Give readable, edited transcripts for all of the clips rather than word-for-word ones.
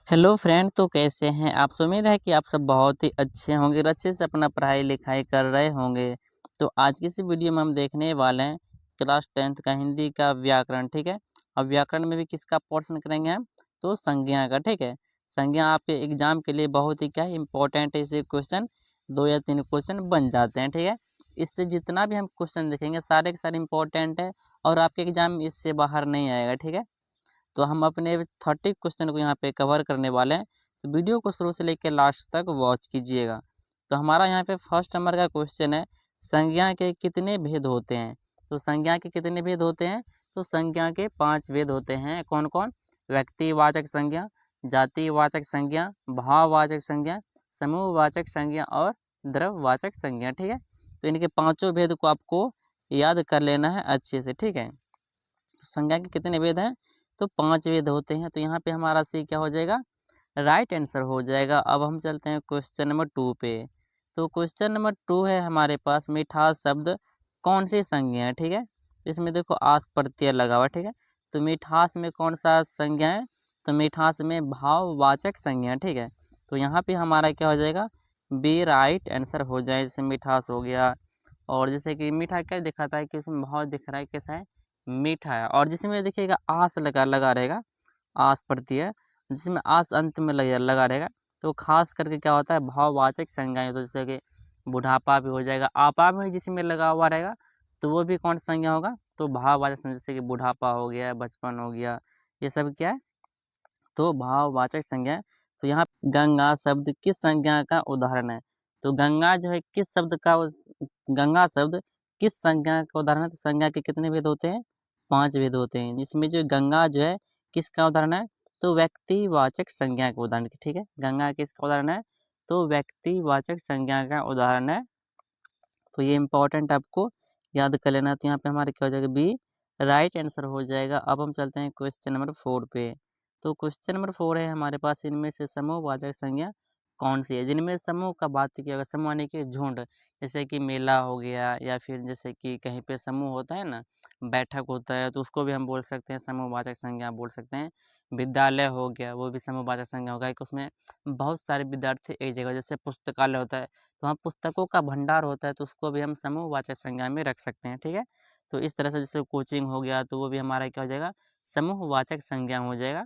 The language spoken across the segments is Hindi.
हेलो फ्रेंड, तो कैसे हैं आप। उम्मीद है कि आप सब बहुत ही अच्छे होंगे और अच्छे से अपना पढ़ाई लिखाई कर रहे होंगे। तो आज की इस वीडियो में हम देखने वाले हैं क्लास 10th का हिंदी का व्याकरण। ठीक है, और व्याकरण में भी किसका पोर्शन करेंगे हम, तो संज्ञा का। ठीक है, संज्ञा आपके एग्जाम के लिए बहुत ही क्या इंपॉर्टेंट है। इसे क्वेश्चन 2 या 3 क्वेश्चन बन जाते हैं। ठीक है, इससे जितना भी हम क्वेश्चन देखेंगे सारे के सारे इंपॉर्टेंट है और आपके एग्जाम में इससे बाहर नहीं आएगा। ठीक है, तो हम अपने 30 क्वेश्चन को यहाँ पे कवर करने वाले हैं। तो वीडियो को शुरू से लेकर लास्ट तक वॉच कीजिएगा। तो हमारा यहाँ पे फर्स्ट नंबर का क्वेश्चन है, संज्ञा के कितने भेद होते हैं। तो संज्ञा के कितने भेद होते हैं, तो संज्ञा के 5 भेद होते हैं। कौन कौन, व्यक्तिवाचक संज्ञा, जातिवाचक संज्ञा, भाववाचक संज्ञा, समूहवाचक संज्ञा और द्रव्यवाचक संज्ञा। ठीक है, तो इनके पांचों भेद को आपको याद कर लेना है अच्छे से। ठीक है, तो संज्ञा के कितने भेद हैं, तो 5 वेद होते हैं। तो यहाँ पे हमारा सी क्या हो जाएगा, राइट आंसर हो जाएगा। अब हम चलते हैं क्वेश्चन नंबर 2 पे। तो क्वेश्चन नंबर 2 है हमारे पास, मिठास शब्द कौन सी संज्ञा है। ठीक है, तो इसमें देखो आस प्रत्यय लगा हुआ। ठीक है, तो मिठास में कौन सा संज्ञा है, तो मिठास में भाववाचक संज्ञा। ठीक है, तो यहाँ पे हमारा क्या हो जाएगा, बी राइट आंसर हो जाए। जैसे मिठास हो गया, और जैसे कि मीठा क्या दिखाता है कि उसमें भाव दिख रहा है कैसा है, मीठा है। और जिसमें देखिएगा आस लगा लगा रहेगा, आस प्रत्यय जिसमें आस अंत में लगा रहेगा, तो खास करके क्या होता है, भाववाचक संज्ञाएं। तो जैसे कि बुढ़ापा भी हो जाएगा, आपा भी जिसमें लगा हुआ रहेगा, तो वो भी कौन सा संज्ञा होगा, तो भाववाचक संज्ञा। जैसे कि बुढ़ापा हो गया, बचपन हो गया, ये सब क्या है, तो भाववाचक संज्ञा है। तो यहाँ गंगा शब्द किस संज्ञा का उदाहरण है, तो गंगा जो है किस शब्द का गंगा शब्द किस संज्ञा का उदाहरण है। तो संज्ञा के कितने भेद होते हैं, 5 भेद होते हैं, जिसमें जो गंगा जो है किसका उदाहरण है, तो व्यक्तिवाचक संज्ञा का उदाहरण। ठीक है, गंगा किसका उदाहरण है, तो व्यक्तिवाचक संज्ञा का उदाहरण है। तो ये इंपॉर्टेंट आपको याद कर लेना। तो यहाँ पे हमारे क्या हो जाएगा, बी राइट आंसर हो जाएगा। अब हम चलते हैं क्वेश्चन नंबर 4 पे। तो क्वेश्चन नंबर 4 है हमारे पास, इनमें से समूहवाचक संज्ञा कौन सी है। जिनमें समूह का बात किया गया, समूह यानी कि झुंड, जैसे कि मेला हो गया, या फिर जैसे कि कहीं पे समूह होता है ना, बैठक होता है, तो उसको भी हम बोल सकते हैं समूहवाचक संज्ञा बोल सकते हैं। विद्यालय हो गया, वो भी समूहवाचक संज्ञा होगा कि उसमें बहुत सारे विद्यार्थी एक जगह, जैसे पुस्तकालय होता है तो वहाँ पुस्तकों का भंडार होता है, तो उसको भी हम समूहवाचक संज्ञा में रख सकते हैं। ठीक है, तो इस तरह से जैसे कोचिंग हो गया, तो वो भी हमारा क्या हो जाएगा, समूहवाचक संज्ञा हो जाएगा।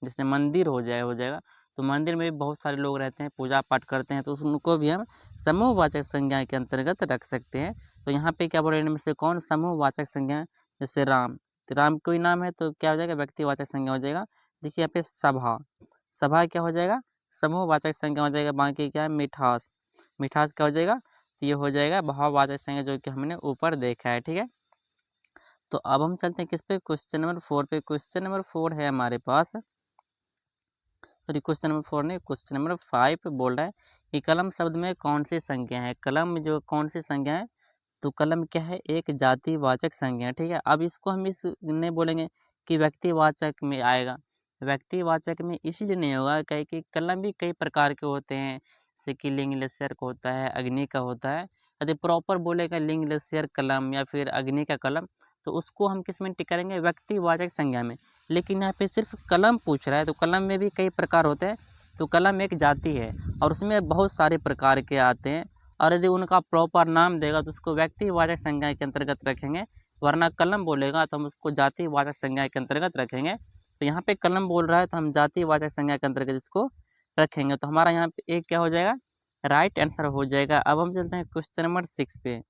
जैसे मंदिर हो जाएगा, तो मंदिर में भी बहुत सारे लोग रहते हैं, पूजा पाठ करते हैं, तो उनको भी हम समूहवाचक संज्ञा के अंतर्गत रख सकते हैं। तो यहाँ पे क्या बोल रहे हैं, इनमें से कौन समूहवाचक संज्ञा है। जैसे राम, तो राम कोई नाम है तो क्या हो जाएगा, व्यक्तिवाचक संज्ञा हो जाएगा। देखिए यहाँ पे सभा, सभा क्या हो जाएगा, समूहवाचक संज्ञा हो जाएगा। बाकी क्या है, मिठास, मिठास क्या हो जाएगा, तो ये हो जाएगा भाववाचक संज्ञा, जो कि हमने ऊपर देखा है। ठीक है, तो अब हम चलते हैं किस पे, क्वेश्चन नंबर 4 पे। क्वेश्चन नंबर 4 है हमारे पास, सॉरी क्वेश्चन नंबर 4 नहीं, क्वेश्चन नंबर 5 बोल रहा है कि कलम शब्द में कौन सी संज्ञा है। कलम में जो कौन सी संज्ञा है, तो कलम क्या है, एक जातिवाचक संज्ञा। ठीक है, अब इसको हम इस नहीं बोलेंगे कि व्यक्तिवाचक में आएगा, व्यक्तिवाचक में इसलिए नहीं होगा कहीं कि कलम भी कई प्रकार के होते हैं। जैसे कि लिंग लेस्यर का होता है, अग्नि का होता है। यदि प्रॉपर बोलेगा लिंग लेस्यर कलम या फिर अग्नि का कलम, तो उसको हम किस में टिक करेंगे, व्यक्तिवाचक संज्ञा में। लेकिन यहाँ पे सिर्फ कलम पूछ रहा है, तो कलम में भी कई प्रकार होते हैं। तो कलम एक जाति है और उसमें बहुत सारे प्रकार के आते हैं, और यदि उनका प्रॉपर नाम देगा तो उसको व्यक्तिवाचक संज्ञा के अंतर्गत रखेंगे, वरना कलम बोलेगा तो हम उसको जातिवाचक संज्ञा के अंतर्गत रखेंगे। तो यहाँ पे कलम बोल रहा है तो हम जातिवाचक संज्ञा के अंतर्गत इसको रखेंगे। तो हमारा यहाँ पे एक क्या हो जाएगा, राइट आंसर हो जाएगा। अब हम चलते हैं क्वेश्चन नंबर 6 पे।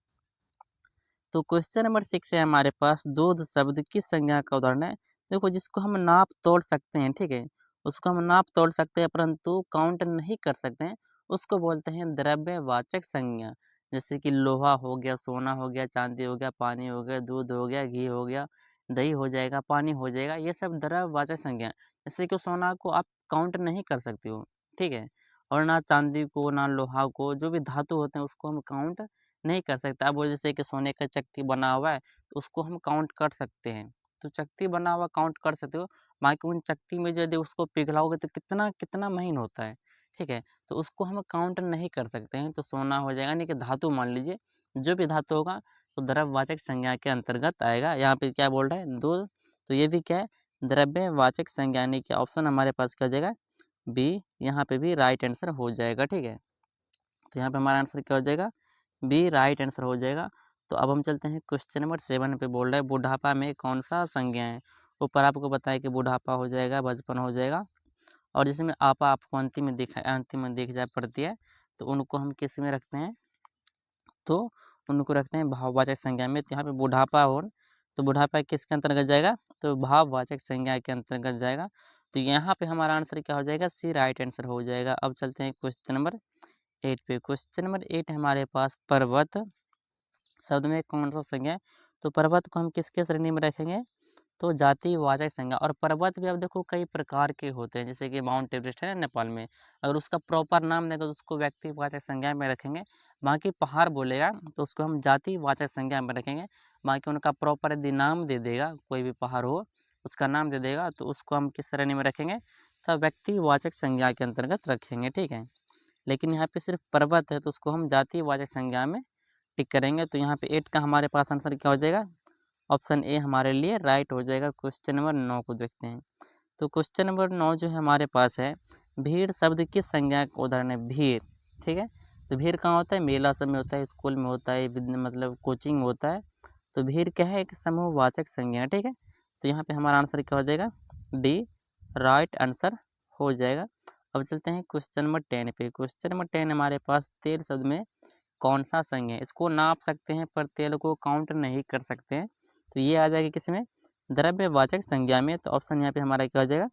तो क्वेश्चन नंबर 6 है हमारे पास, दूध शब्द किस संज्ञा का उदाहरण है। देखो जिसको हम नाप तोड़ सकते हैं, ठीक है, उसको हम नाप तोड़ सकते हैं परंतु काउंट नहीं कर सकते हैं, उसको बोलते हैं द्रव्यवाचक संज्ञा। जैसे कि लोहा हो गया, सोना हो गया, चांदी हो गया, पानी हो गया, दूध हो गया, घी हो गया, दही हो जाएगा, पानी हो जाएगा, ये सब द्रव्यवाचक संज्ञा। जैसे कि सोना को आप काउंट नहीं कर सकते हो, ठीक है, और ना चांदी को ना लोहा को, जो भी धातु होते हैं उसको हम काउंट नहीं कर सकता। अब वो जैसे कि सोने का चक्की बना हुआ है तो उसको हम काउंट कर सकते हैं, तो चक्की बना हुआ काउंट कर सकते हो। बाकी उन चक्की में यदि उसको पिघलाओगे तो कितना कितना महीन होता है, ठीक है, तो उसको हम काउंट नहीं कर सकते हैं। तो सोना हो जाएगा, यानी कि धातु मान लीजिए, जो भी धातु होगा तो द्रव्यवाचक संज्ञा के अंतर्गत आएगा। यहाँ पे क्या बोल रहा है, दूध, तो ये भी क्या है, द्रव्यवाचक संज्ञा, यानी कि ऑप्शन हमारे पास क्या हो जाएगा, बी, यहाँ पे भी राइट आंसर हो जाएगा, ठीक है। तो यहाँ पे हमारा आंसर क्या हो जाएगा, बी राइट आंसर हो जाएगा। तो अब हम चलते हैं क्वेश्चन नंबर 7 पे। बोल रहा है बुढ़ापा में कौन सा संज्ञा है। ऊपर आपको बताया कि बुढ़ापा हो जाएगा, बचपन हो जाएगा, और जिसमें आपा आपको अंतिम में दिख जाए पड़ती है, तो उनको हम किस में रखते हैं, तो उनको रखते हैं भाववाचक संज्ञा में। तो यहाँ पे बुढ़ापा हो, तो बुढ़ापा किसके अंतर्गत जाएगा, तो भाववाचक संज्ञा के अंतर्गत जाएगा। तो यहाँ पे हमारा आंसर क्या हो जाएगा, सी राइट आंसर हो जाएगा। अब चलते हैं क्वेश्चन नंबर 8 पे। क्वेश्चन नंबर 8 हमारे पास पर्वत शब्द में कौन सा संज्ञा है। तो पर्वत को हम किसके श्रेणी में रखेंगे, तो जातिवाचक संज्ञा। और पर्वत भी अब देखो कई प्रकार के होते हैं, जैसे कि माउंट एवरेस्ट है ना नेपाल में, अगर उसका प्रॉपर नाम दें तो उसको व्यक्तिवाचक संज्ञा में रखेंगे। बाकी पहाड़ बोलेगा तो उसको हम जातिवाचक संज्ञा में रखेंगे। बाकी उनका प्रॉपर यदि नाम दे देगा, कोई भी पहाड़ हो उसका नाम दे देगा, तो उसको हम किस श्रेणी में रखेंगे, तो व्यक्तिवाचक संज्ञा के अंतर्गत रखेंगे, ठीक है। लेकिन यहाँ पे सिर्फ पर्वत है तो उसको हम जातिवाचक संज्ञा में टिक करेंगे। तो यहाँ पे 8 का हमारे पास आंसर क्या हो जाएगा, ऑप्शन ए हमारे लिए राइट हो जाएगा। क्वेश्चन नंबर 9 को देखते हैं। तो क्वेश्चन नंबर 9 जो है हमारे पास है, भीड़ शब्द किस संज्ञा का उदाहरण है, भीड़, ठीक है। तो भीड़ कहाँ होता है, मेला सब में होता है, स्कूल में होता है, मतलब कोचिंग में होता है। तो भीड़ क्या है, एक समूहवाचक संज्ञा है, ठीक है। तो यहाँ पे हमारा आंसर क्या हो जाएगा, डी राइट आंसर हो जाएगा। अब चलते हैं क्वेश्चन नंबर 10 पे। क्वेश्चन नंबर 10 हमारे पास तेल शब्द में कौन सा संज्ञा है। इसको नाप सकते हैं पर तेल को काउंट नहीं कर सकते हैं। तो ये आ जाएगा किसमें, द्रव्यवाचक संज्ञा में। तो ऑप्शन यहाँ पे हमारा क्या हो जाएगा,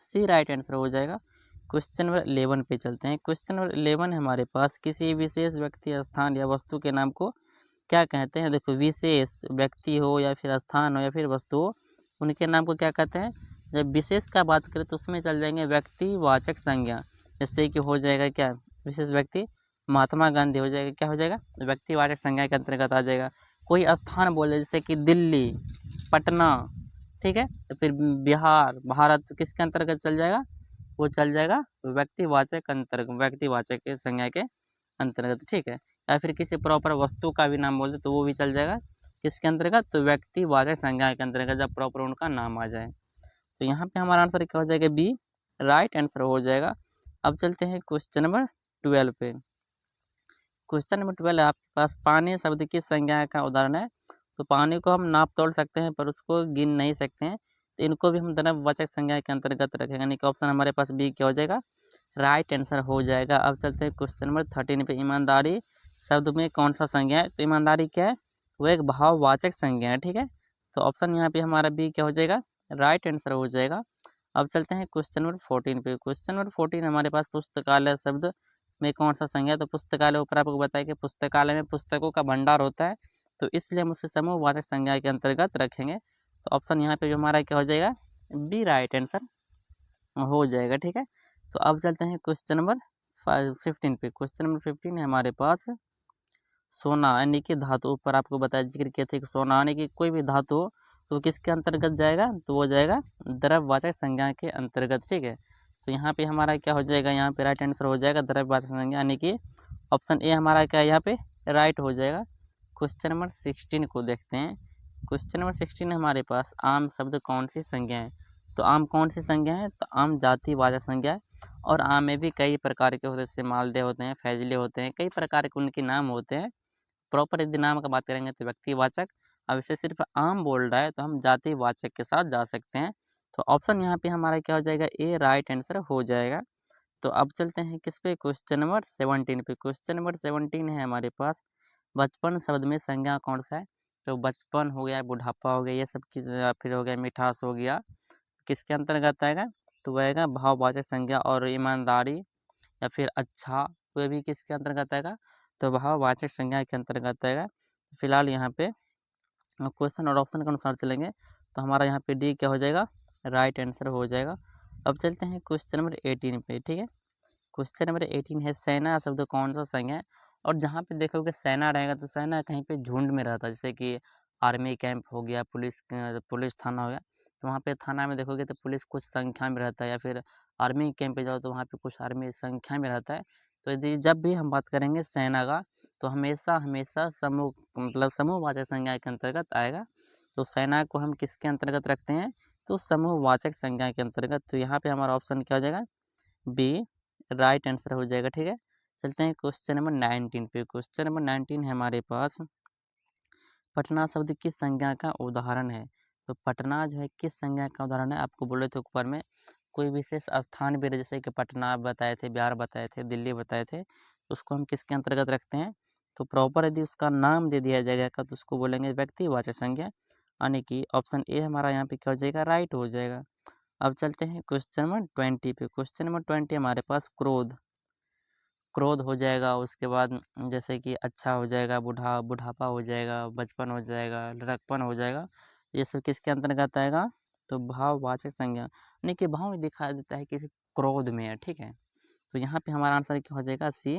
सी राइट आंसर हो जाएगा। क्वेश्चन नंबर 11 पे चलते हैं। क्वेश्चन नंबर 11 हमारे पास किसी विशेष व्यक्ति, स्थान या वस्तु के नाम को क्या कहते हैं। देखो विशेष व्यक्ति हो या फिर स्थान हो या फिर वस्तु हो, उनके नाम को क्या कहते हैं। जब विशेष का बात करें तो उसमें चल जाएंगे व्यक्तिवाचक संज्ञा। जैसे कि हो जाएगा क्या, विशेष व्यक्ति महात्मा गांधी हो जाएगा, क्या हो जाएगा, व्यक्तिवाचक संज्ञा के अंतर्गत आ जाएगा। कोई स्थान बोले जैसे कि दिल्ली, पटना, ठीक है, तो फिर बिहार, भारत, तो किसके अंतर्गत चल जाएगा, वो चल जाएगा व्यक्तिवाचक के संज्ञा के अंतर्गत, ठीक है। या फिर किसी प्रॉपर वस्तु का भी नाम बोलते तो वो भी चल जाएगा किसके अंतर्गत, तो व्यक्तिवाचक संज्ञा के अंतर्गत, जब प्रॉपर उनका नाम आ जाए। तो यहाँ पे हमारा आंसर क्या हो जाएगा, बी राइट आंसर हो जाएगा। अब चलते हैं क्वेश्चन नंबर 12 पे। क्वेश्चन नंबर 12 आपके पास पानी शब्द की संज्ञा का उदाहरण है। तो पानी को हम नाप तोल सकते हैं पर उसको गिन नहीं सकते हैं, तो इनको भी हम द्रव्यवाचक संज्ञा के अंतर्गत रखेंगे, यानी कि ऑप्शन हमारे पास बी क्या हो जाएगा, राइट आंसर हो जाएगा। अब चलते हैं क्वेश्चन नंबर 13 पे। ईमानदारी शब्द में कौन सा संज्ञा है। तो ईमानदारी क्या है, वो एक भाववाचक संज्ञा है, ठीक है। तो ऑप्शन यहाँ पे हमारा बी क्या हो जाएगा, राइट आंसर हो जाएगा। अब चलते हैं क्वेश्चन नंबर 14 पे। क्वेश्चन नंबर 14 हमारे पास पुस्तकालय शब्द में कौन सा संज्ञा है। तो पुस्तकालय, ऊपर आपको बताया कि पुस्तकालय में पुस्तकों का भंडार होता है, तो इसलिए हम उसे समूहवाचक संज्ञा के अंतर्गत रखेंगे। तो ऑप्शन यहाँ पे जो हमारा क्या हो जाएगा, बी राइट आंसर हो जाएगा, ठीक है। तो अब चलते हैं क्वेश्चन नंबर 15 पे। क्वेश्चन नंबर 15 है हमारे पास, सोना यानी कि धातु, ऊपर आपको बताया जिक्र किया था कि सोना यानी कि कोई भी धातु हो तो किसके अंतर्गत जाएगा, तो वो जाएगा द्रव्यवाचक संज्ञा के अंतर्गत, ठीक है। तो यहाँ पे हमारा क्या हो जाएगा, यहाँ पे राइट आंसर हो जाएगा द्रव्यवाचक संज्ञा, यानी कि ऑप्शन ए हमारा क्या है यहाँ पे राइट हो जाएगा। क्वेश्चन नंबर 16 को देखते हैं। क्वेश्चन नंबर 16 हमारे पास, आम शब्द कौन सी संज्ञा है। तो आम कौन सी संज्ञा है, तो आम जातिवाचक संज्ञा है। और आम में भी कई प्रकार के होते हैं, जैसे मालदे होते हैं, फैजले होते हैं, कई प्रकार के उनके नाम होते हैं। प्रॉपर यदि नाम का बात करेंगे तो व्यक्तिवाचक, अब इसे सिर्फ आम बोल रहा है तो हम जातिवाचक के साथ जा सकते हैं। तो ऑप्शन यहाँ पे हमारा क्या हो जाएगा, ए राइट आंसर हो जाएगा। तो अब चलते हैं किस पे, क्वेश्चन नंबर 17 पे। क्वेश्चन नंबर 17 है हमारे पास, बचपन शब्द में संज्ञा कौन सा है। तो बचपन हो गया, बुढ़ापा हो गया, ये सब किस, फिर हो गया मिठास हो गया, किसके अंतर्गत आएगा, तो वह आएगा भाववाचक संज्ञा। और ईमानदारी या फिर अच्छा, वह भी किसके अंतर्गत आएगा, तो भाववाचक संज्ञा के अंतर्गत आएगा। फिलहाल यहाँ पे क्वेश्चन और ऑप्शन के अनुसार चलेंगे तो हमारा यहाँ पे डी क्या हो जाएगा, राइट आंसर हो जाएगा। अब चलते हैं क्वेश्चन नंबर 18 पे, ठीक है। क्वेश्चन नंबर 18 है, सेना शब्द कौन सा संज्ञा है। और जहाँ पे देखोगे सेना रहेगा तो सेना कहीं पे झुंड में रहता है, जैसे कि आर्मी कैंप हो गया, पुलिस थाना हो गया, तो वहाँ पे थाना में देखोगे तो पुलिस कुछ संख्या में रहता है, या फिर आर्मी कैंप पे जाओ तो वहाँ पे कुछ आर्मी संख्या में रहता है। तो यदि जब भी हम बात करेंगे सेना का तो हमेशा हमेशा समूह, मतलब समूहवाचक संज्ञा के अंतर्गत आएगा। तो सेना को हम किसके अंतर्गत रखते हैं, तो समूहवाचक संज्ञा के अंतर्गत। तो यहाँ पे हमारा ऑप्शन क्या हो जाएगा, बी राइट आंसर हो जाएगा। ठीक है, चलते हैं क्वेश्चन नंबर 19 पे। क्वेश्चन नंबर 19 है हमारे पास, पटना शब्द किस संज्ञा का उदाहरण है। तो पटना जो है किस संज्ञा का उदाहरण है, आपको बोले थे ऊपर में कोई विशेष स्थान भी रहे, जैसे कि पटना बताए थे, बिहार बताए थे, दिल्ली बताए थे, उसको हम किसके अंतर्गत रखते हैं। तो प्रॉपर यदि उसका नाम दे दिया जाएगा का, तो उसको बोलेंगे व्यक्तिवाचक संज्ञा, यानी कि ऑप्शन ए हमारा यहाँ पे क्या हो जाएगा, राइट हो जाएगा। अब चलते हैं क्वेश्चन नंबर 20 पे। क्वेश्चन नंबर 20 हमारे पास क्रोध, क्रोध हो जाएगा, उसके बाद जैसे कि अच्छा हो जाएगा, बुढ़ापा हो जाएगा, बचपन हो जाएगा, लड़कपन हो जाएगा, ये सब किसके अंतर्गत आएगा। तो भाववाचक संज्ञा, यानी कि भाव दिखा देता है किसी क्रोध में है। ठीक है, तो यहाँ पे हमारा आंसर क्या हो जाएगा, सी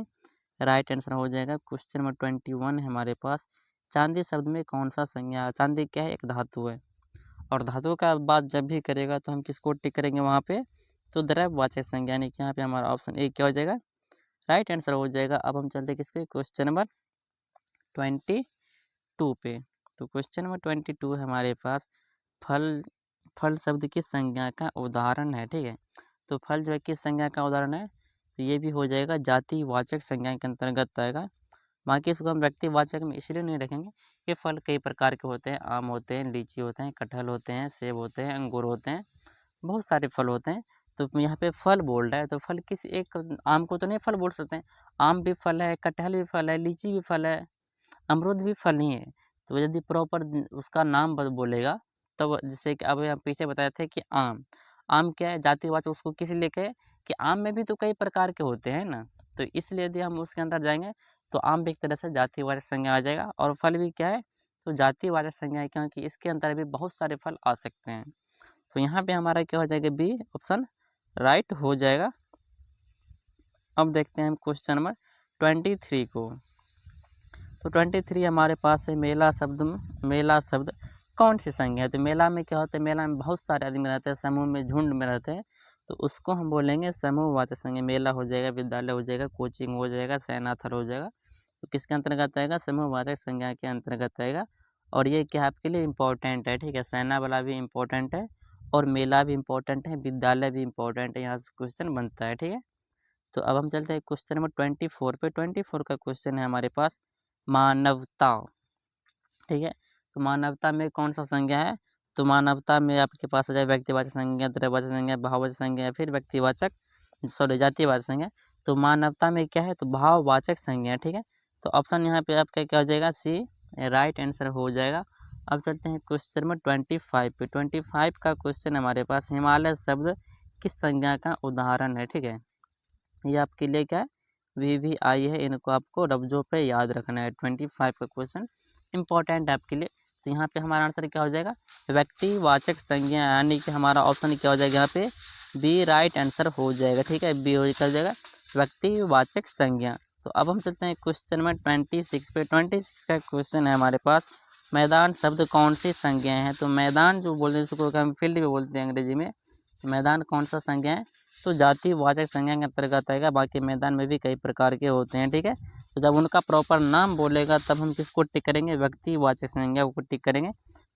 राइट आंसर हो जाएगा। क्वेश्चन नंबर 21 है हमारे पास, चांदी शब्द में कौन सा संज्ञा, चांदी क्या है, एक धातु है, और धातु का बात जब भी करेगा तो हम किसको टिक करेंगे वहाँ पे, तो द्रव्यवाचक संज्ञा, यानी कि यहाँ पे हमारा ऑप्शन ए क्या हो जाएगा, राइट आंसर हो जाएगा। अब हम चलते किस पे, क्वेश्चन नंबर 22 पे। तो क्वेश्चन नंबर 22 है हमारे पास, फल, फल शब्द किस संज्ञा का उदाहरण है। ठीक है, तो फल जो है किस संज्ञा का उदाहरण है, तो ये भी हो जाएगा जातिवाचक संज्ञा के अंतर्गत आएगा। बाकी इसको हम व्यक्तिवाचक में इसलिए नहीं रखेंगे कि फल कई प्रकार के होते हैं, आम होते हैं, लीची होते हैं, कटहल होते हैं, सेब होते हैं, अंगूर होते हैं, बहुत सारे फल होते हैं। तो यहाँ पे फल बोल रहा है, तो फल किस एक आम को तो नहीं फल बोल सकते हैं, आम भी फल है, कटहल भी फल है, लीची भी फल है, अमरूद भी फल ही है। तो यदि प्रॉपर उसका नाम बोलेगा, तब जैसे कि अब हम पीछे बताए थे कि आम, आम क्या है, जातिवाचक, उसको किस लिए कहे कि आम में भी तो कई प्रकार के होते हैं ना, तो इसलिए यदि हम उसके अंदर जाएंगे तो आम भी एक तरह से जातिवाचक संज्ञा आ जाएगा, और फल भी क्या है, तो जातिवाचक संज्ञा है, क्योंकि इसके अंदर भी बहुत सारे फल आ सकते हैं। तो यहाँ पे हमारा क्या हो जाएगा, बी ऑप्शन राइट हो जाएगा। अब देखते हैं हम क्वेश्चन नंबर 23 को। तो 23 हमारे पास है, मेला शब्द, मेला शब्द कौन सी संज्ञा है। तो मेला में क्या होता है, मेला में बहुत सारे आदमी रहते हैं, समूह में, झुंड में रहते हैं, तो उसको हम बोलेंगे समूहवाचक संज्ञा। मेला हो जाएगा, विद्यालय हो जाएगा, कोचिंग हो जाएगा, सेना थल हो जाएगा, तो किसके अंतर्गत आएगा, समूहवाचक संज्ञा के अंतर्गत आएगा। और ये क्या आपके लिए इंपॉर्टेंट है। ठीक है, सेना वाला भी इंपॉर्टेंट है, और मेला भी इंपॉर्टेंट है, विद्यालय भी इंपॉर्टेंट है, यहाँ से क्वेश्चन बनता है। ठीक है, तो अब हम चलते हैं क्वेश्चन नंबर 24 पे। 24 का क्वेश्चन है हमारे पास, मानवता। ठीक है, तो मानवता में कौन सा संज्ञा है। तो मानवता में आपके पास आ जाए व्यक्तिवाचक संज्ञा, द्रव्यवाचक संज्ञा, भाववाचक संज्ञा, फिर व्यक्तिवाचक, सॉरी जातिवाचक संज्ञा। तो मानवता में क्या है, तो भाववाचक संज्ञा। ठीक है, तो ऑप्शन यहाँ पे आपका क्या हो जाएगा, सी राइट आंसर हो जाएगा। अब चलते हैं क्वेश्चन नंबर 25 पे। 25 का क्वेश्चन हमारे पास, हिमालय शब्द किस संज्ञा का उदाहरण है। ठीक है, ये आपके लिए क्या है, VVI है, इनको आपको रब्जों पे याद रखना है। 25 का क्वेश्चन इंपॉर्टेंट है आपके लिए। तो यहाँ पे हमारा आंसर क्या हो जाएगा, व्यक्तिवाचक संज्ञा, यानी कि हमारा ऑप्शन क्या हो जाएगा यहाँ पे, बी राइट आंसर हो जाएगा। ठीक है, बी हो जाएगा व्यक्तिवाचक संज्ञा। तो अब हम चलते हैं क्वेश्चन नंबर 26 पे। 26 का क्वेश्चन है हमारे पास, मैदान शब्द कौन सी संज्ञा है। तो मैदान जो बोलते हैं इसको हम फील्ड भी बोलते हैं अंग्रेजी में, मैदान कौन सा संज्ञा है, तो जातिवाचक संज्ञा के अंतर्गत आएगा। बाकी मैदान में भी कई प्रकार के होते हैं। ठीक है, तो जब उनका प्रॉपर नाम बोलेगा तब हम किसको टिक करेंगे, व्यक्तिवाचक संज्ञा को टिक करेंगे।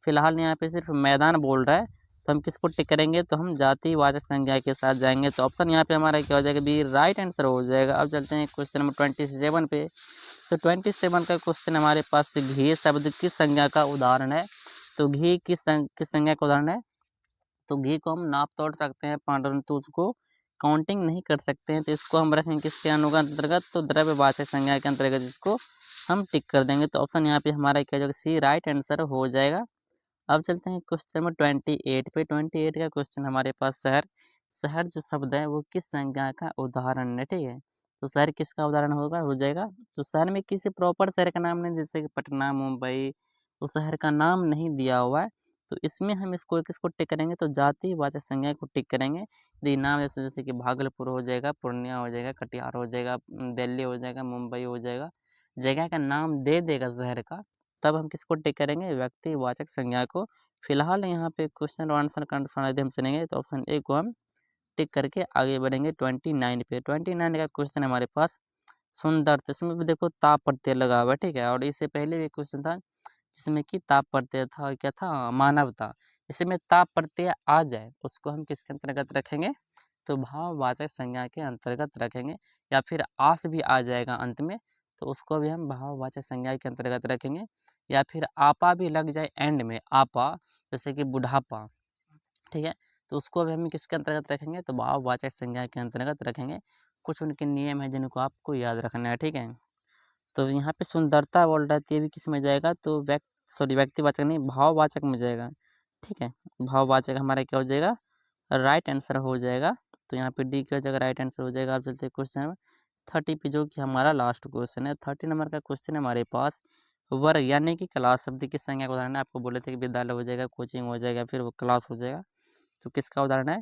फिलहाल यहाँ पे सिर्फ मैदान बोल रहा है, तो हम किसको टिक करेंगे, तो हम जातिवाचक संज्ञा के साथ जाएंगे। तो ऑप्शन यहाँ पे हमारा क्या हो जाएगा, बी राइट आंसर हो जाएगा। अब चलते हैं क्वेश्चन नंबर 27 पे। तो 27 का क्वेश्चन हमारे पास, घी शब्द किस संज्ञा का उदाहरण है। तो घी किस संज्ञा का उदाहरण है, तो घी को हम नाप तोड़ सकते हैं, परंतु उसको काउंटिंग नहीं कर सकते हैं। तो इसको हम रखेंगे किसके अंतर्गत, तो द्रव्यवाचक संज्ञा के अंतर्गत, इसको हम टिक कर देंगे। तो ऑप्शन यहाँ पे हमारा क्या होगा, सी राइट आंसर हो जाएगा। अब चलते हैं क्वेश्चन नंबर 28 पे। 28 का क्वेश्चन हमारे पास, शहर, शहर जो शब्द है वो किस संज्ञा का उदाहरण है। ठीक है, तो शहर किसका उदाहरण होगा, हो जाएगा, तो शहर में किसी प्रॉपर शहर का नाम नहीं, जैसे कि पटना, मुंबई, तो शहर का नाम नहीं दिया हुआ है। तो इसमें हम इसको किसको टिक करेंगे, तो जातिवाचक संज्ञा को टिक करेंगे। यदि नाम जैसे कि भागलपुर हो जाएगा, पूर्णिया हो जाएगा, कटिहार हो जाएगा, दिल्ली हो जाएगा, मुंबई हो जाएगा, जगह का नाम दे देगा शहर का, तब हम किसको टिक करेंगे, व्यक्तिवाचक संज्ञा को। फिलहाल यहाँ पे क्वेश्चन और आंसर का यदि हम चलेंगे तो ऑप्शन ए को हम टिक करके आगे बढ़ेंगे 29 पे। 29 का क्वेश्चन हमारे पास, सुंदरता, इसमें भी देखो ताप प्रत्यय लगा हुआ है। ठीक है, और इससे पहले भी क्वेश्चन था जिसमें कि ताप प्रत्यय था, और क्या था, मानवता। इसमें ताप प्रत्यय आ जाए उसको हम किसके अंतर्गत रखेंगे, तो भाववाचक संज्ञा के अंतर्गत रखेंगे, या फिर आस भी आ जाएगा अंत में तो उसको भी हम भाववाचक संज्ञा के अंतर्गत रखेंगे, या फिर आपा भी लग जाए एंड में, आपा जैसे कि बुढ़ापा, ठीक है, तो उसको भी हम किसके अंतर्गत रखेंगे, तो भाववाचक संज्ञा के अंतर्गत रखेंगे। कुछ उनके नियम हैं जिनको आपको याद रखना है, ठीक है। तो यहाँ पे सुंदरता बोल रहा है तो ये भी किस में जाएगा, तो व्यक्तिवाचक नहीं, भाववाचक में जाएगा, ठीक है। भाववाचक हमारा क्या हो जाएगा, राइट आंसर हो जाएगा। तो यहाँ पे डी की जगह राइट आंसर हो जाएगा। आप चलते हैं क्वेश्चन नंबर 30 पे, जो कि हमारा लास्ट क्वेश्चन है। 30 नंबर का क्वेश्चन है हमारे पास, वर्ग यानी कि क्लास शब्द की संज्ञा का उदाहरण है। आपको बोले थे कि विद्यालय हो जाएगा, कोचिंग हो जाएगा, फिर वो क्लास हो जाएगा, तो किसका उदाहरण है,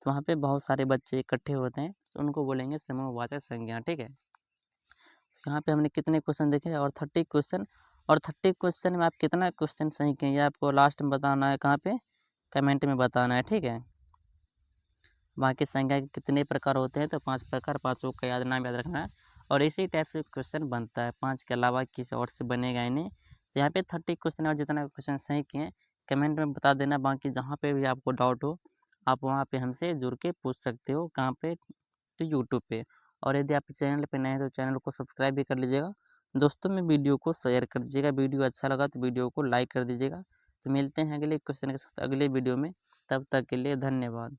तो वहाँ पे बहुत सारे बच्चे इकट्ठे होते हैं तो उनको बोलेंगे समूहवाचक संज्ञा, ठीक है। यहाँ पे हमने कितने क्वेश्चन देखे और 30 क्वेश्चन, और 30 क्वेश्चन में आप कितना क्वेश्चन सही किए ये आपको लास्ट में बताना है, कहाँ पे, कमेंट में बताना है, ठीक है। बाकी संख्या के कितने प्रकार होते हैं, तो 5 प्रकार, पाँचों का नाम याद रखना है। और इसी टाइप से क्वेश्चन बनता है, 5 के अलावा किसी और से बनेगा ही नहीं। तो यहाँ पे 30 क्वेश्चन और जितना क्वेश्चन सही किए कमेंट में बता देना। बाकी जहाँ पे भी आपको डाउट हो आप वहाँ पे हमसे जुड़ के पूछ सकते हो, कहाँ पे, तो यूट्यूब पे। और यदि आप चैनल पे नए हैं तो चैनल को सब्सक्राइब भी कर लीजिएगा, दोस्तों में वीडियो को शेयर कर दीजिएगा, वीडियो अच्छा लगा तो वीडियो को लाइक कर दीजिएगा। तो मिलते हैं अगले क्वेश्चन के साथ अगले वीडियो में, तब तक के लिए धन्यवाद।